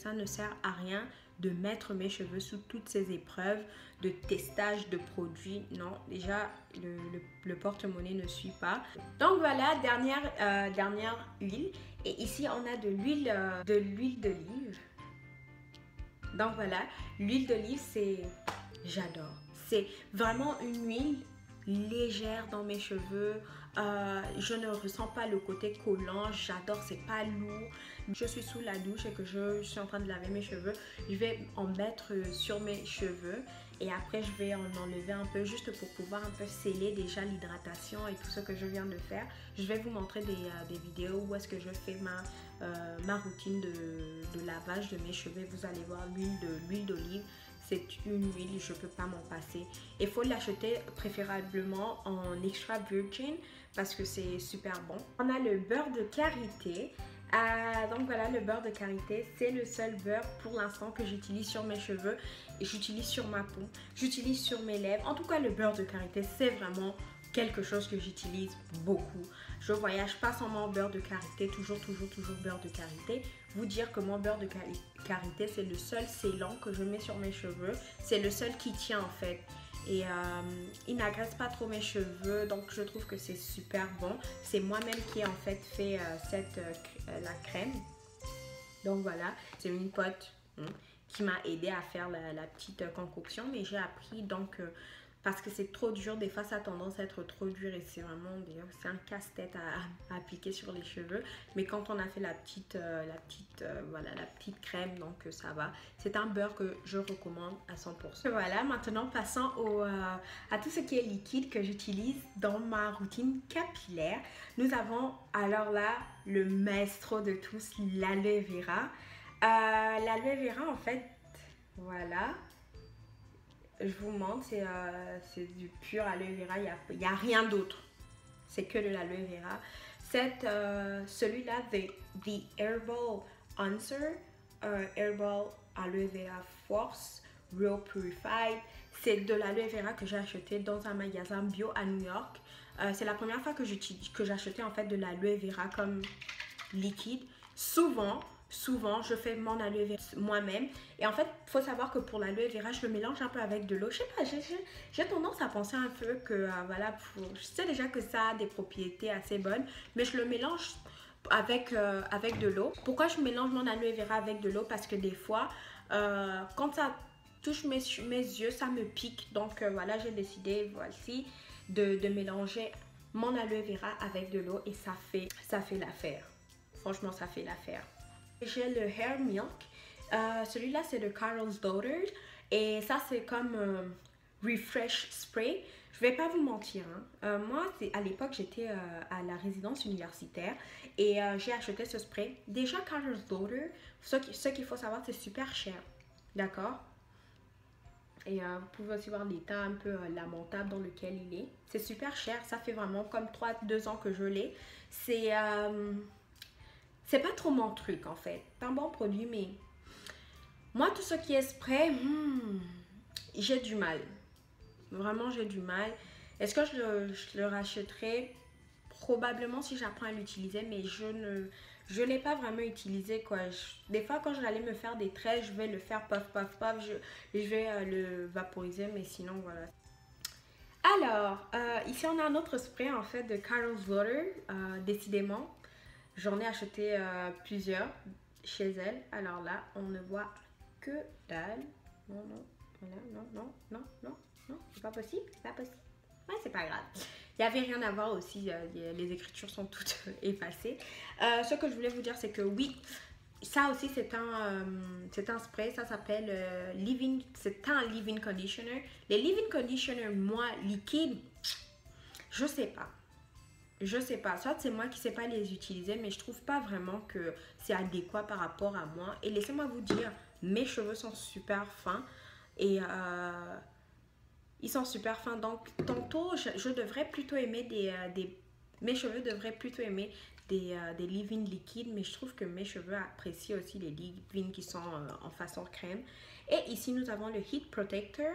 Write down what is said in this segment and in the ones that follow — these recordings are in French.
ça ne sert à rien de mettre mes cheveux sous toutes ces épreuves de testage de produits. Non, déjà, le porte-monnaie ne suit pas. Donc voilà, dernière huile. Et ici, on a de l'huile d'olive. Donc voilà, l'huile d'olive, j'adore. C'est vraiment une huile légère dans mes cheveux. Je ne ressens pas le côté collant. J'adore, c'est pas lourd. Je suis sous la douche et que je suis en train de laver mes cheveux. Je vais en mettre sur mes cheveux et après je vais en enlever un peu juste pour pouvoir un peu sceller déjà l'hydratation et tout ce que je viens de faire. Je vais vous montrer des vidéos où est-ce que je fais ma routine de lavage de mes cheveux. Vous allez voir l'huile d'olive. C'est une huile, je ne peux pas m'en passer. Il faut l'acheter préférablement en extra virgin parce que c'est super bon. On a le beurre de karité. Donc voilà, le beurre de karité, c'est le seul beurre pour l'instant que j'utilise sur mes cheveux. J'utilise sur ma peau, j'utilise sur mes lèvres. En tout cas, le beurre de karité, c'est vraiment quelque chose que j'utilise beaucoup. Je voyage pas sans mon beurre de karité, toujours beurre de karité. Vous dire que mon beurre de karité, c'est le seul scellant que je mets sur mes cheveux. C'est le seul qui tient en fait. Et il n'agresse pas trop mes cheveux, donc je trouve que c'est super bon. C'est moi-même qui ai en fait fait la crème. Donc voilà, c'est une pote qui m'a aidé à faire la petite concoction, mais j'ai appris donc parce que c'est trop dur, des fois ça a tendance à être trop dur et c'est vraiment, d'ailleurs c'est un casse-tête à appliquer sur les cheveux. Mais quand on a fait la petite crème, donc ça va. C'est un beurre que je recommande à 100%. Voilà, maintenant passons à tout ce qui est liquide que j'utilise dans ma routine capillaire. Nous avons alors là le maestro de tous, l'aloe vera. L'aloe vera en fait, voilà. Je vous montre, c'est du pur aloe vera, il n'y a rien d'autre. C'est que de l'aloe vera. Celui-là, The Herbal Answer, Herbal Aloe Vera Force, Real Purified. C'est de l'aloe vera que j'ai acheté dans un magasin bio à New York. C'est la première fois que j'achetais en fait de l'aloe vera comme liquide. Souvent, je fais mon aloe vera moi-même. Et en fait, il faut savoir que pour l'aloe vera, je le mélange un peu avec de l'eau. Je sais pas, j'ai tendance à penser un peu que, voilà, je sais déjà que ça a des propriétés assez bonnes. Mais je le mélange avec de l'eau. Pourquoi je mélange mon aloe vera avec de l'eau? Parce que des fois, quand ça touche mes yeux, ça me pique. Donc voilà, j'ai décidé, voici, de mélanger mon aloe vera avec de l'eau. Et ça fait l'affaire. Franchement, ça fait l'affaire. J'ai le Hair Milk. Celui-là, c'est de Carol's Daughter. Et ça, c'est comme Refresh Spray. Je vais pas vous mentir. Moi, à l'époque, j'étais à la résidence universitaire. Et j'ai acheté ce spray. Déjà, Carol's Daughter, ce qu'il faut savoir, c'est super cher. D'accord? Et vous pouvez aussi voir l'état un peu lamentable dans lequel il est. C'est super cher. Ça fait vraiment comme 2 ans que je l'ai. C'est pas trop mon truc en fait. C'est un bon produit, mais moi, tout ce qui est spray, j'ai du mal. Vraiment, j'ai du mal. Est-ce que je le rachèterai? Probablement si j'apprends à l'utiliser, mais je ne l'ai pas vraiment utilisé quoi. Des fois, quand j'allais me faire des traits, je vais le faire puff, puff, puff. Je vais le vaporiser, mais sinon, voilà. Alors, ici, on a un autre spray en fait de Carol's Daughter, décidément. J'en ai acheté plusieurs chez elle. Alors là, on ne voit que dalle. Non, voilà, non, c'est pas possible, Ouais, c'est pas grave. Il n'y avait rien à voir aussi, les écritures sont toutes effacées. Ce que je voulais vous dire, c'est que oui, ça aussi c'est un spray, ça s'appelle c'est un leave-in conditioner. Les leave-in conditioner, moi, liquide, je sais pas. Soit c'est moi qui ne sais pas les utiliser, mais je trouve pas vraiment que c'est adéquat par rapport à moi. Et laissez-moi vous dire, mes cheveux sont super fins et ils sont super fins. Donc tantôt, je devrais plutôt aimer mes cheveux devraient plutôt aimer des leave-in liquides, mais je trouve que mes cheveux apprécient aussi les leave-in qui sont en façon crème. Et ici, nous avons le Heat Protector.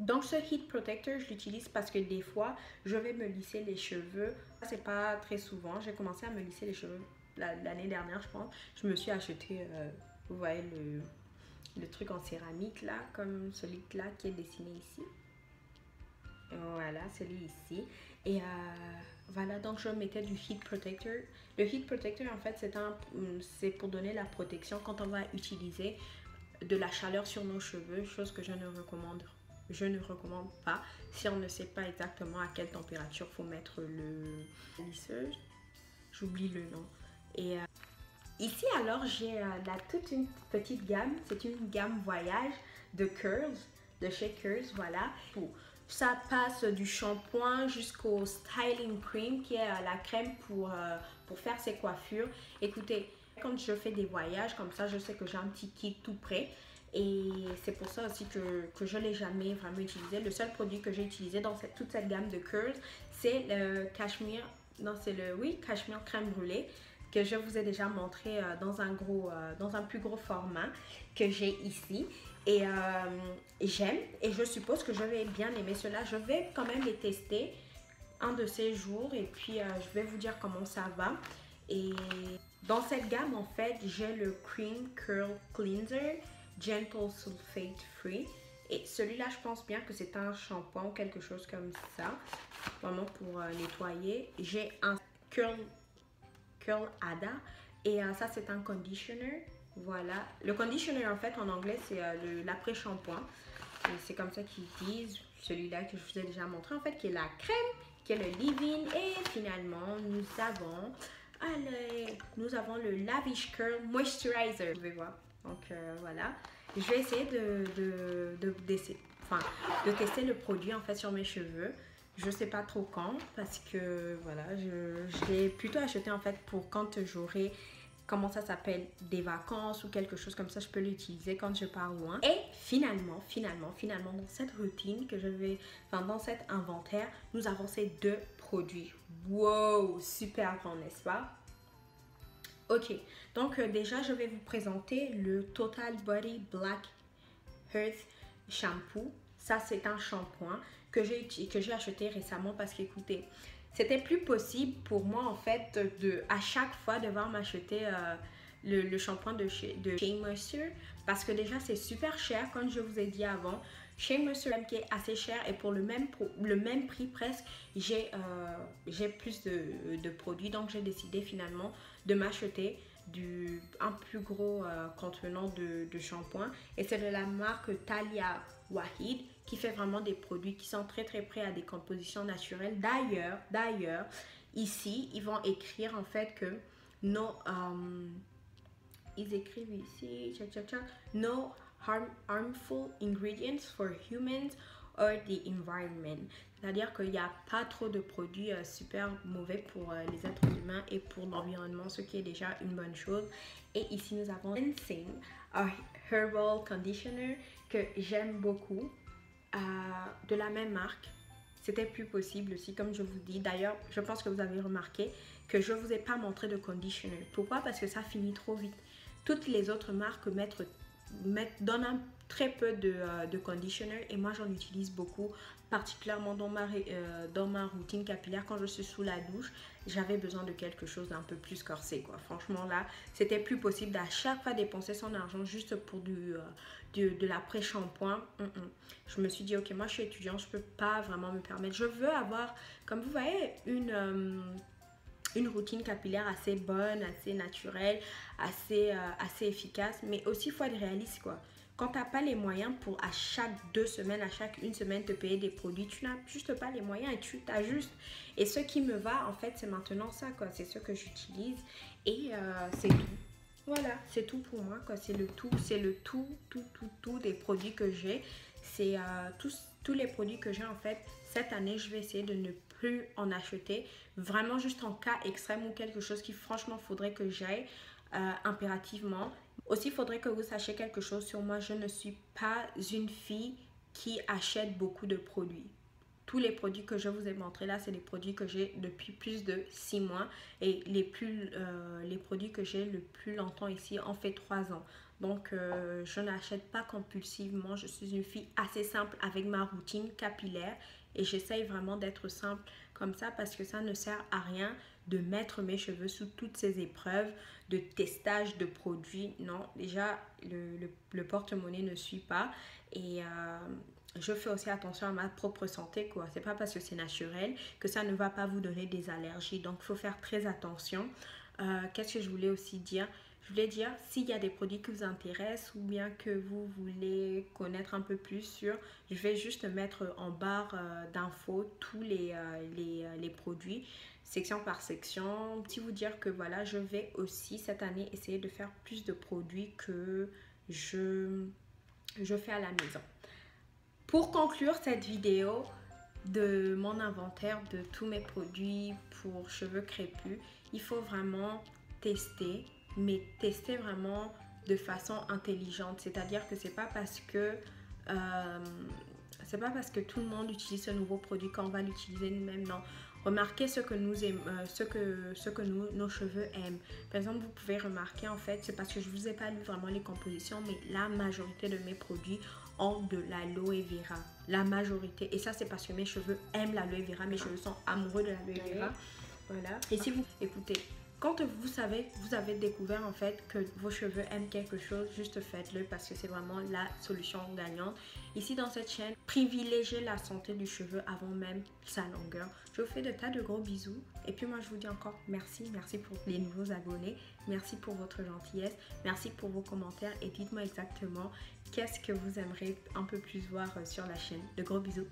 Donc ce Heat Protector, je l'utilise parce que des fois, je vais me lisser les cheveux. C'est pas très souvent. J'ai commencé à me lisser les cheveux l'année dernière, je pense. Je me suis acheté Vous voyez le truc en céramique là, comme celui-là qui est dessiné ici. Voilà, celui ici. Et voilà, donc je mettais du heat protector. Le heat protector, en fait, c'est pour donner la protection quand on va utiliser de la chaleur sur nos cheveux, chose que je ne recommande pas si on ne sait pas exactement à quelle température faut mettre le lisseuse. J'oublie le nom. Et ici, alors, j'ai toute une petite gamme. C'est une gamme voyage de curls, de chez Curls, voilà. Ça passe du shampoing jusqu'au styling cream, qui est la crème pour faire ses coiffures. Écoutez, quand je fais des voyages comme ça, je sais que j'ai un petit kit tout prêt. Et c'est pour ça aussi que je ne l'ai jamais vraiment utilisé. Le seul produit que j'ai utilisé dans toute cette gamme de curls, c'est le cachemire. Non, c'est cachemire crème brûlée que je vous ai déjà montré dans un plus gros format que j'ai ici. Et j'aime, et je suppose que je vais bien aimer cela. Je vais quand même les tester un de ces jours et puis je vais vous dire comment ça va. Et dans cette gamme, en fait, j'ai le Cream Curl Cleanser Gentle Sulfate Free. Et celui-là, je pense bien que c'est un shampoing ou quelque chose comme ça, vraiment pour nettoyer. J'ai un Curl Ada et ça, c'est un conditioner. Voilà, le conditioner en fait en anglais c'est l'après-shampoing. C'est comme ça qu'ils disent, celui-là que je vous ai déjà montré en fait, qui est la crème, qui est le leave-in. Et finalement nous avons le Lavish Curl Moisturizer. Vous pouvez voir, donc voilà. Je vais essayer de tester le produit en fait sur mes cheveux. Je sais pas trop quand parce que voilà, je l'ai plutôt acheté en fait pour quand j'aurai, comment ça s'appelle, des vacances ou quelque chose comme ça, je peux l'utiliser quand je pars loin. Et finalement, dans cette routine dans cet inventaire, nous avons ces deux produits. Wow, super grand, n'est-ce pas? Ok, donc déjà, je vais vous présenter le Total Body Black Earth Shampoo. Ça, c'est un shampoing que j'ai acheté récemment parce qu'écoutez, c'était plus possible pour moi en fait à chaque fois devoir m'acheter le shampoing de Shea Moisture parce que déjà c'est super cher comme je vous ai dit avant. Shea Moisture qui est assez cher et pour le même prix presque, j'ai plus de produits, donc j'ai décidé finalement de m'acheter un plus gros contenant de shampoing et c'est de la marque Talia Wahid qui fait vraiment des produits qui sont très prêts à des compositions naturelles. D'ailleurs, ici, ils vont écrire en fait que ils écrivent ici, no harmful ingredients for humans or the environment. C'est-à-dire qu'il n'y a pas trop de produits super mauvais pour les êtres humains et pour l'environnement, ce qui est déjà une bonne chose. Et ici, nous avons Ginseng, un Herbal Conditioner que j'aime beaucoup, de la même marque. C'était plus possible aussi, comme je vous dis. D'ailleurs, je pense que vous avez remarqué que je ne vous ai pas montré de conditioner. Pourquoi? Parce que ça finit trop vite. Toutes les autres marques donnent très peu de conditioner et moi j'en utilise beaucoup, particulièrement dans ma routine capillaire. Quand je suis sous la douche, j'avais besoin de quelque chose d'un peu plus corsé quoi. Franchement là, c'était plus possible d'à chaque fois dépenser son argent juste pour de l'après-shampoing. Je me suis dit ok, moi je suis étudiante, je peux pas vraiment me permettre. Je veux avoir, comme vous voyez, une routine capillaire assez bonne, assez naturelle, assez efficace, mais aussi il faut être réaliste quoi. Quand tu n'as pas les moyens pour à chaque 2 semaines, à chaque 1 semaine te payer des produits, tu n'as juste pas les moyens et tu t'ajustes. Et ce qui me va en fait, c'est maintenant ça quoi, c'est ce que j'utilise et c'est tout. Voilà, c'est tout pour moi quoi, c'est le tout des produits que j'ai. C'est tous les produits que j'ai en fait. Cette année, je vais essayer de ne plus en acheter. Vraiment juste en cas extrême ou quelque chose qui franchement faudrait que j'aille impérativement. Aussi, il faudrait que vous sachiez quelque chose sur moi. Je ne suis pas une fille qui achète beaucoup de produits. Tous les produits que je vous ai montrés là, c'est des produits que j'ai depuis plus de 6 mois. Et les produits que j'ai le plus longtemps ici en fait 3 ans. Donc, je n'achète pas compulsivement. Je suis une fille assez simple avec ma routine capillaire. Et j'essaye vraiment d'être simple comme ça parce que ça ne sert à rien de mettre mes cheveux sous toutes ces épreuves de testage de produits. Non, déjà, le porte-monnaie ne suit pas. Et je fais aussi attention à ma propre santé, quoi. C'est pas parce que c'est naturel que ça ne va pas vous donner des allergies. Donc, il faut faire très attention. Qu'est-ce que je voulais aussi dire? Je voulais dire, s'il y a des produits qui vous intéressent ou bien que vous voulez connaître un peu plus sur, je vais juste mettre en barre d'infos tous les produits, section par section. Petit vous dire que voilà, je vais aussi cette année essayer de faire plus de produits que je fais à la maison. Pour conclure cette vidéo de mon inventaire de tous mes produits pour cheveux crépus, il faut vraiment tester, mais tester vraiment de façon intelligente. C'est-à-dire que c'est pas parce que tout le monde utilise ce nouveau produit qu'on va l'utiliser nous-mêmes. Non. Remarquez ce que nos cheveux aiment. Par exemple, vous pouvez remarquer, en fait, c'est parce que je ne vous ai pas lu vraiment les compositions, mais la majorité de mes produits ont de l'aloe vera. La majorité. Et ça, c'est parce que mes cheveux aiment l'aloe vera. Mes cheveux sont amoureux de l'aloe vera. Voilà. Et si vous écoutez, quand vous avez découvert en fait que vos cheveux aiment quelque chose, juste faites-le parce que c'est vraiment la solution gagnante. Ici dans cette chaîne, privilégiez la santé du cheveu avant même sa longueur. Je vous fais de tas de gros bisous et puis moi je vous dis encore merci pour les nouveaux abonnés, merci pour votre gentillesse, merci pour vos commentaires et dites-moi exactement qu'est-ce que vous aimeriez un peu plus voir sur la chaîne. De gros bisous.